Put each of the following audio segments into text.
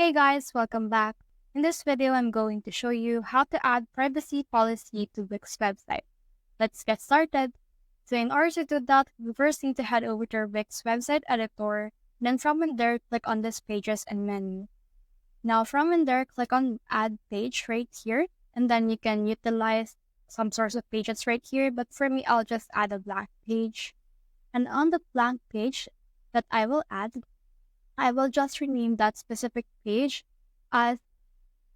Hey guys, welcome back. In this video, I'm going to show you how to add privacy policy to Wix website. Let's get started. So in order to do that, we first need to head over to our Wix website editor. Then from in there, click on this pages and menu. Now from in there, click on add page right here. And then you can utilize some source of pages right here. But for me, I'll just add a blank page. And on the blank page that I will add, I will just rename that specific page as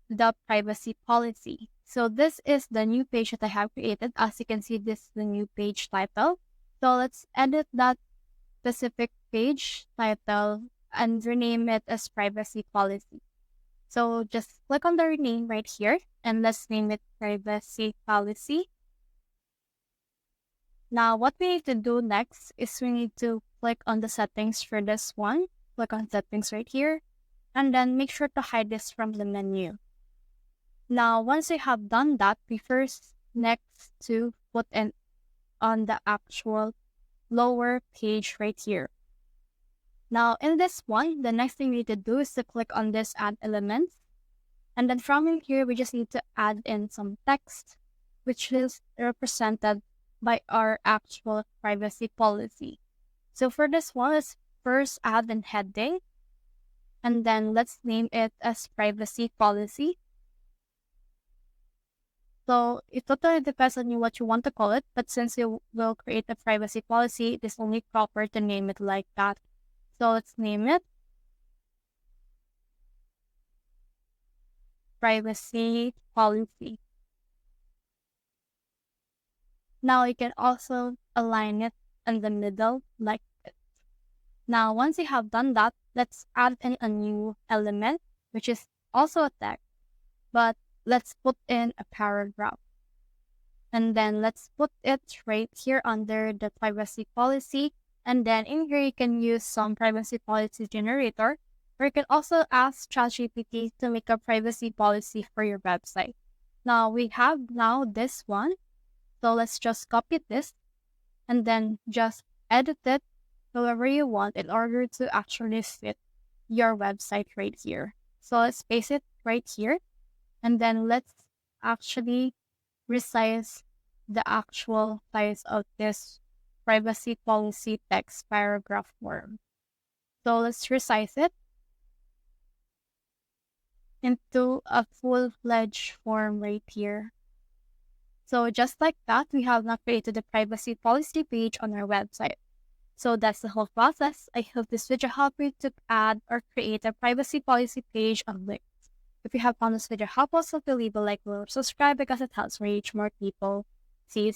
the privacy policy. So this is the new page that I have created. As you can see, this is the new page title. So let's edit that specific page title and rename it as privacy policy. So just click on the rename right here and let's name it privacy policy. Now what we need to do next is we need to click on the settings for this one. Click on settings right here and then make sure to hide this from the menu. Now, once you have done that, we first next to put in on the actual lower page right here. Now, in this one, the next thing we need to do is to click on this add elements. And then from in here, we just need to add in some text, which is represented by our actual privacy policy. So for this one, let's first add an heading. And then let's name it as privacy policy. So it totally depends on you what you want to call it, but since you will create a privacy policy, it is only proper to name it like that. So let's name it privacy policy. Now you can also align it in the middle like this. Now once you have done that, let's add in a new element, which is also a text, but let's put in a paragraph. And then let's put it right here under the privacy policy. And then in here, you can use some privacy policy generator, or you can also ask ChatGPT to make a privacy policy for your website. Now we have this one. So let's just copy this and then just edit it however you want in order to actually fit your website right here. So let's paste it right here. And then let's actually resize the actual size of this privacy policy text paragraph form. So let's resize it into a full-fledged form right here. So just like that, we have now created the privacy policy page on our website. So that's the whole process. I hope this video helped you to add or create a privacy policy page on Wix. If you have found this video helpful, so leave a like or subscribe because it helps me reach more people. See you soon.